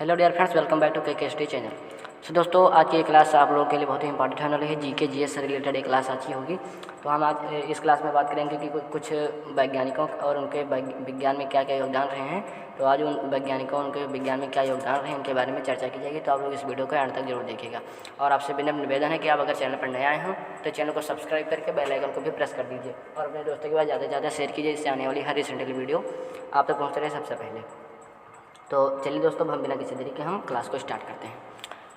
Hello dear friends, welcome back to के channel. So दोस्तों, आज की ये क्लास आप लोगों के लिए बहुत ही इंपॉर्टेंट होने वाली है। जीके जीएस से रिलेटेड एक क्लास अच्छी होगी। तो हम आज इस क्लास में बात करेंगे कि कुछ वैज्ञानिकों और उनके विज्ञान में क्या क्या योगदान रहे हैं। तो आज उन वैज्ञानिकों उनके विज्ञान में क्या योगदान रहे हैं उनके बारे में चर्चा की जाएगी। तो आप लोग इस वीडियो को एंड तक जरूर देखिएगा। और आपसे विनम्र निवेदन है कि आप अगर चैनल पर नए आए हों तो चैनल को सब्सक्राइब करके बेल आइकन को भी प्रेस कर दीजिए और अपने दोस्तों के पास ज़्यादा से ज़्यादा शेयर कीजिए, इससे आने वाली हर रिसेंटली वीडियो आप तक पहुँचते रहे सबसे पहले। तो चलिए दोस्तों, हम बिना किसी देरी के हम क्लास को स्टार्ट करते हैं।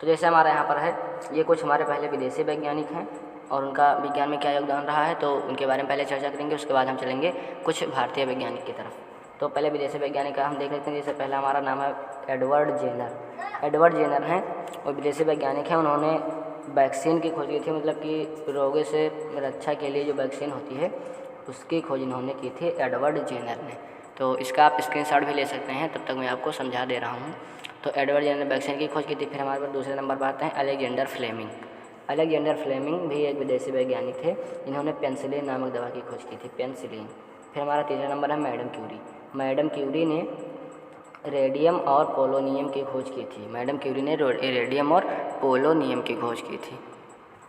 तो जैसे हमारा यहाँ पर है, ये कुछ हमारे पहले विदेशी वैज्ञानिक हैं और उनका विज्ञान में क्या योगदान रहा है, तो उनके बारे में पहले चर्चा करेंगे। उसके बाद हम चलेंगे कुछ भारतीय वैज्ञानिक की तरफ। तो पहले विदेशी वैज्ञानिक का हम देख लेते हैं। जैसे पहला हमारा नाम है एडवर्ड जेनर। एडवर्ड जेनर हैं और विदेशी वैज्ञानिक हैं। उन्होंने वैक्सीन की खोज की थी, मतलब कि रोगों से रक्षा के लिए जो वैक्सीन होती है उसकी खोज इन्होंने की थी एडवर्ड जेनर ने। तो इसका आप स्क्रीनशॉट भी ले सकते हैं, तब तक मैं आपको समझा दे रहा हूँ। तो एडवर्ड जेनर ने वैक्सीन की खोज की थी। फिर हमारे पास दूसरे नंबर पर आते हैं अलेक्जेंडर फ्लेमिंग। अलेक्जेंडर फ्लेमिंग भी एक विदेशी वैज्ञानिक थे। इन्होंने पेनिसिलिन नामक दवा की खोज की थी, पेनिसिलिन। फिर हमारा तीसरा नंबर है मैडम क्यूरी। मैडम क्यूरी ने रेडियम और पोलोनियम की खोज की थी। मैडम क्यूरी ने रेडियम और पोलोनियम की खोज की थी।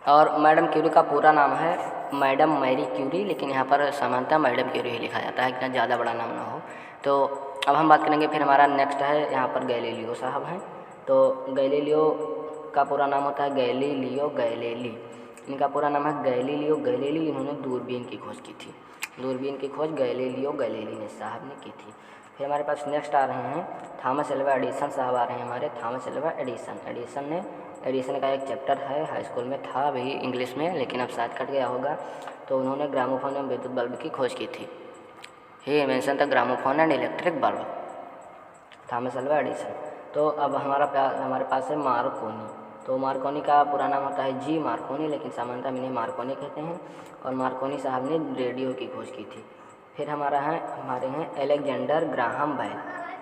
और मैडम क्यूरी का पूरा नाम है मैडम मैरी क्यूरी, लेकिन यहाँ पर सामान्यतः मैडम क्यूरी ही लिखा जाता है, इतना ज़्यादा बड़ा नाम ना हो। तो अब हम बात करेंगे। फिर हमारा नेक्स्ट है यहाँ पर गैलीलियो साहब हैं। तो गैलीलियो का पूरा नाम होता है गैलीलियो गैलीली। इनका पूरा नाम है गैलीलियो गैलीली। इन्होंने दूरबीन की खोज की थी। दूरबीन की खोज गैलीलियो गैलीली ने साहब ने की थी। फिर हमारे पास नेक्स्ट आ रहे हैं थॉमस एल्वा एडिसन साहब आ रहे हैं हमारे। थॉमस एल्वा एडिसन एडिसन का एक चैप्टर है, हाई स्कूल में था अभी इंग्लिश में, लेकिन अब शायद कट गया होगा। तो उन्होंने ग्रामोफोन एवं विद्युत बल्ब की खोज की थी। ही invention the gramophone and electric bulb, Thomas Alva Edison. तो अब हमारे पास है मार्कोनी। तो मार्कोनी का पूरा नाम होता है जी मार्कोनी, लेकिन सामान्यतः इन्हें मार्कोनी कहते हैं। और मार्कोनी साहब ने रेडियो की खोज की थी। फिर हमारे हैं Alexander Graham Bell.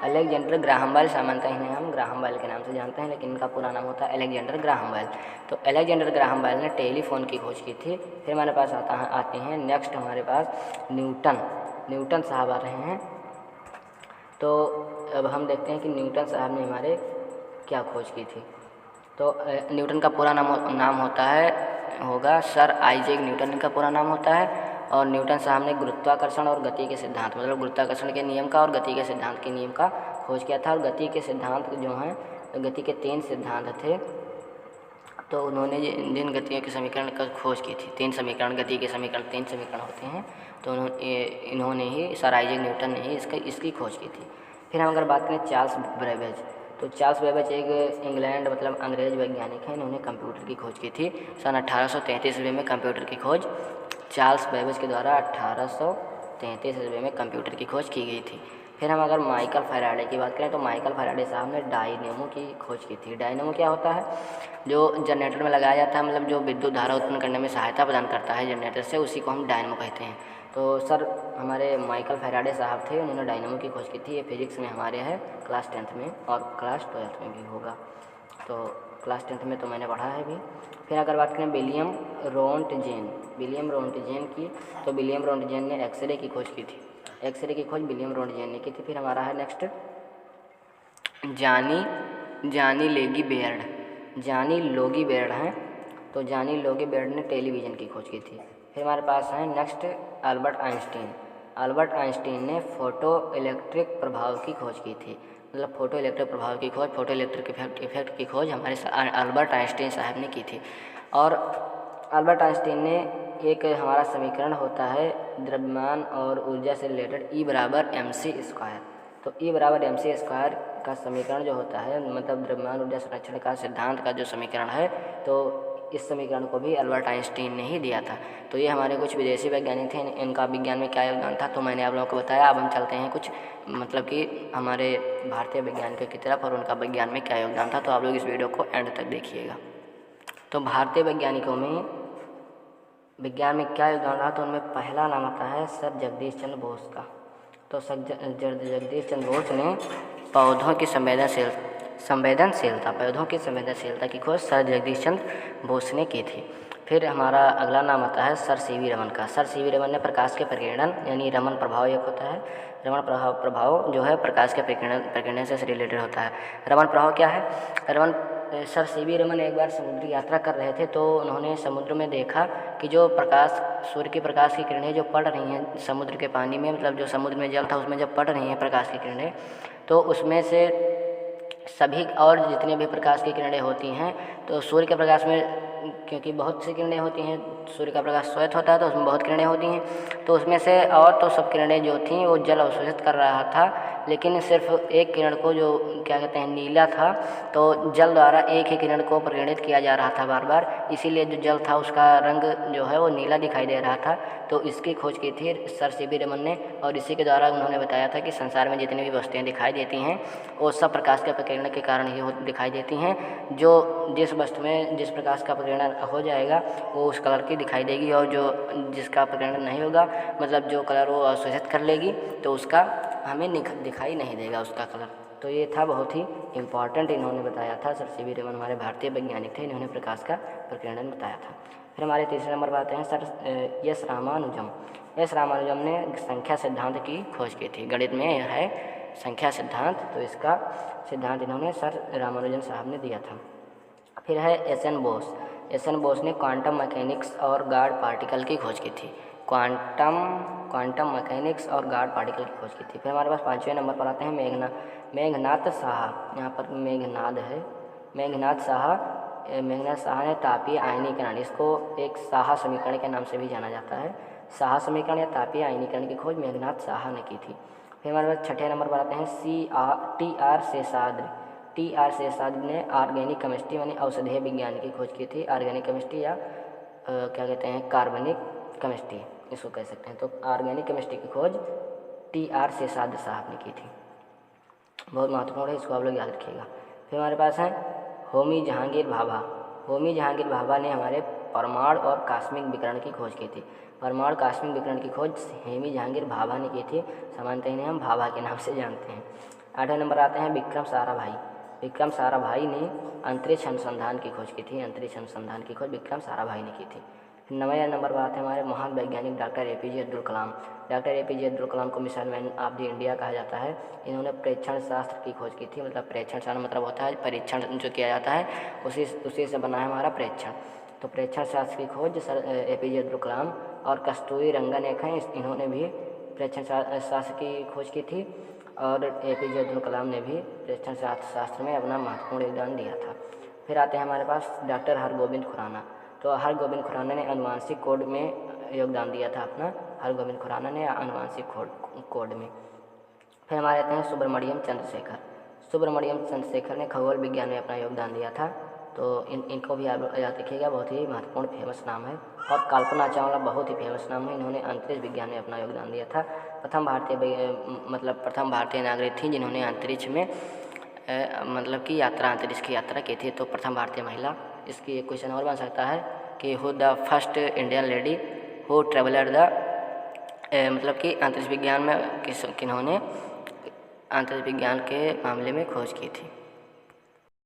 Alexander Graham Bell, सामान्यतः इन्हें हम ग्राहम बेल के नाम से जानते हैं, लेकिन इनका पूरा नाम होता है अलेक्जेंडर ग्राहम बेल। तो अलेक्जेंडर ग्राहम बेल ने टेलीफोन की खोज की थी। फिर हमारे पास आते हैं नेक्स्ट हमारे पास न्यूटन साहब आ रहे हैं। तो अब हम देखते हैं कि न्यूटन साहब ने हमारे क्या खोज की थी। तो न्यूटन का पूरा नाम होगा सर आइजैक न्यूटन, इनका पूरा नाम होता है। और न्यूटन साहब ने गुरुत्वाकर्षण और गति के सिद्धांत, मतलब गुरुत्वाकर्षण के नियम का और गति के सिद्धांत के नियम का खोज किया था। और गति के सिद्धांत जो हैं, गति के 3 सिद्धांत थे। तो उन्होंने जिन गतियों के समीकरण का खोज की थी, 3 समीकरण, गति के समीकरण 3 समीकरण होते हैं। तो इन्होंने ही, सर आइजैक न्यूटन ने ही इसकी खोज की थी। फिर हम अगर बात करें चार्ल्स बेबेज। तो चार्ल्स बेबेज एक इंग्लैंड मतलब अंग्रेज वैज्ञानिक हैं। इन्होंने कंप्यूटर की खोज की थी सन 1833 ईस्वी में। कंप्यूटर की खोज चार्ल्स बेबेज के द्वारा 1833 ईस्वी में कंप्यूटर की खोज की गई थी। फिर हम अगर माइकल फैराडे की बात करें तो माइकल फैराडे साहब ने डायनेमो की खोज की थी। डायनेमो क्या होता है? जो जनरेटर में लगाया जाता है, मतलब जो विद्युत धारा उत्पन्न करने में सहायता प्रदान करता है जनरेटर से, उसी को हम डायनेमो कहते हैं। तो सर हमारे माइकल फैराडे साहब थे, उन्होंने डायनेमो की खोज की थी। ये फिजिक्स में हमारे है क्लास 10th में और क्लास 12th में भी होगा। तो क्लास 10th में तो मैंने पढ़ा है भी। फिर अगर बात करें विलियम रोंटजेन की, तो विलियम रोंटजेन ने एक्सरे की खोज की थी। एक्सरे की खोज विलियम रोंटजेन ने की थी। फिर हमारा है नेक्स्ट जानी लोगी बेयर्ड हैं। तो जानी लोगी बेयर्ड ने टेलीविज़न की खोज की थी। फिर हमारे पास है नेक्स्ट अल्बर्ट आइंस्टीन ने फोटो इलेक्ट्रिक प्रभाव की खोज की थी। मतलब फोटो इलेक्ट्रिक प्रभाव की खोज, फोटो इलेक्ट्रिक इफेक्ट की खोज हमारे अल्बर्ट आइंस्टीन साहब ने की थी। और अल्बर्ट आइंस्टीन ने एक हमारा समीकरण होता है द्रव्यमान और ऊर्जा से रिलेटेड, E बराबर mc²। तो E बराबर mc² का समीकरण जो होता है, मतलब द्रव्यमान ऊर्जा संरक्षण का सिद्धांत का जो समीकरण है, तो इस समीकरण को भी अल्बर्ट आइंस्टीन ने ही दिया था। तो ये हमारे कुछ विदेशी वैज्ञानिक थे, इनका विज्ञान में क्या योगदान था तो मैंने आप लोगों को बताया। अब हम चलते हैं कुछ मतलब कि हमारे भारतीय वैज्ञानिकों की तरफ और उनका विज्ञान में क्या योगदान था। तो आप लोग इस वीडियो को एंड तक देखिएगा। तो भारतीय वैज्ञानिकों में विज्ञान में क्या योगदान रहा, तो उनमें पहला नाम आता है सर जगदीश चंद्र बोस का। तो सर जगदीश चंद्र बोस ने पौधों की संवेदनशीलता की खोज सर जगदीश चंद्र बोस ने की थी। फिर हमारा अगला नाम आता है सर सीवी रमन का। सर सीवी रमन ने प्रकाश के प्रकीर्णन यानी रमन प्रभाव एक होता है, रमण प्रभाव जो है प्रकाश के प्रकीर्णन से रिलेटेड होता है। रमण प्रभाव क्या है? सर सीवी रमन एक बार समुद्री यात्रा कर रहे थे, तो उन्होंने समुद्र में देखा कि जो सूर्य के प्रकाश की किरणें जो पड़ रही हैं समुद्र के पानी में, मतलब जो समुद्र में जल था उसमें जब पड़ रही हैं प्रकाश की किरणें, तो उसमें से सभी और जितने भी प्रकाश की किरणें होती हैं, तो सूर्य के प्रकाश में क्योंकि बहुत सी किरणें होती हैं, सूर्य का प्रकाश श्वेत होता है तो उसमें बहुत किरणें होती हैं, तो उसमें से और तो सब किरणें जो थीं वो जल अवशोषित कर रहा था, लेकिन सिर्फ एक किरण को जो क्या कहते हैं नीला था, तो जल द्वारा एक ही किरण को परिगणित किया जा रहा था बार बार, इसीलिए जो जल था उसका रंग जो है वो नीला दिखाई दे रहा था। तो इसकी खोज की थी सर सीवी रमन ने, और इसी के द्वारा उन्होंने बताया था कि संसार में जितनी भी वस्तुएं दिखाई देती हैं वो सब प्रकाश के प्रकीर्णन के कारण ही दिखाई देती हैं। जो जिस वस्तु में जिस प्रकाश का प्रकीर्णन हो जाएगा वो उस कलर की दिखाई देगी, और जो जिसका प्रकीर्णन नहीं होगा, मतलब जो कलर वो अवशोषित कर लेगी, तो उसका हमें दिखाई नहीं देगा उसका कलर। तो ये था बहुत ही इम्पॉर्टेंट, इन्होंने बताया था। सर सीवी रमन हमारे भारतीय वैज्ञानिक थे, इन्होंने प्रकाश का प्रकीर्णन बताया था। फिर हमारे तीसरे नंबर पर आते हैं sir S Ramanujan. S Ramanujan ने संख्या सिद्धांत की खोज की थी। गणित में यह है संख्या सिद्धांत, तो इसका सिद्धांत इन्होंने सर रामानुजन साहब ने दिया था। फिर है S N Bose. S N Bose ने क्वांटम मैकेनिक्स और गॉड पार्टिकल की खोज की थी। क्वांटम मैकेनिक्स और गॉड पार्टिकल की खोज की थी। फिर हमारे पास पाँचवें नंबर पर आते हैं मेघनाथ साहा। यहाँ पर मेघनाद है, मेघनाथ साहा ने तापीय आयनीकरण, इसको एक साहा समीकरण के नाम से भी जाना जाता है। साहा समीकरण या तापीय आयनीकरण की खोज मेघनाथ साहा ने की थी। फिर हमारे पास छठे नंबर पर आते हैं टी आर शेषाद्रि ने ऑर्गेनिक केमिस्ट्री यानी औषधीय विज्ञान की खोज की थी। ऑर्गेनिक केमिस्ट्री या क्या कहते हैं कार्बनिक केमिस्ट्री इसको कह सकते हैं। तो ऑर्गेनिक केमिस्ट्री की खोज टी आर शेषाद्रि साहब ने की थी। बहुत महत्वपूर्ण है, इसको आप लोग याद रखिएगा। फिर हमारे पास है होमी जहांगीर भाभा। होमी जहांगीर भाभा ने हमारे परमाणु और कॉस्मिक विकिरण की खोज की थी। परमाणु कॉस्मिक विकिरण की खोज होमी जहांगीर भाभा ने की थी। सामान्यतः इन्हें हम भाभा के नाम से जानते हैं। आठवें नंबर आते हैं विक्रम साराभाई। विक्रम साराभाई ने अंतरिक्ष अनुसंधान की खोज की थी। अंतरिक्ष अनुसंधान की खोज विक्रम साराभाई ने की थी। फिर 9वें नंबर पर आते हैं हमारे महान वैज्ञानिक doctor APJ Abdul Kalam. Doctor APJ Abdul Kalam को missile man of the India कहा जाता है। इन्होंने प्रेक्षण शास्त्र की खोज की थी। मतलब प्रेक्षण शास्त्र मतलब होता है परीक्षण जो किया जाता है, उसी से बना है हमारा प्रेक्षण। तो प्रेक्षण शास्त्र की खोज सर एपीजे अब्दुल कलाम और कस्तूरी रंगन एक हैं, इन्होंने भी प्रेक्षण शास्त्र की खोज की थी, और एपीजे अब्दुल कलाम ने भी प्रेक्षण शास्त्र में अपना महत्वपूर्ण योगदान दिया था। फिर आते हैं हमारे पास डॉक्टर हरगोविंद खुराना। तो हरगोविंद खुराना ने अनुवांशिक कोड में योगदान दिया था अपना। हरगोविंद खुराना ने अनुवांशिक कोड में। फिर हमारे आते हैं सुब्रमण्यम चंद्रशेखर। सुब्रमण्यम चंद्रशेखर ने खगोल विज्ञान में अपना योगदान दिया था। तो इनको भी आप याद रखिएगा, बहुत ही महत्वपूर्ण फेमस नाम है। और कल्पना चावला बहुत ही फेमस नाम है, इन्होंने अंतरिक्ष विज्ञान में अपना योगदान दिया था। प्रथम भारतीय नागरिक थी जिन्होंने अंतरिक्ष में मतलब कि अंतरिक्ष की यात्रा की थी। तो प्रथम भारतीय महिला। इसकी एक क्वेश्चन और बन सकता है कि who the first Indian lady who traveller the मतलब कि अंतरिक्ष विज्ञान में किन्होंने अंतरिक्ष विज्ञान के मामले में खोज की थी।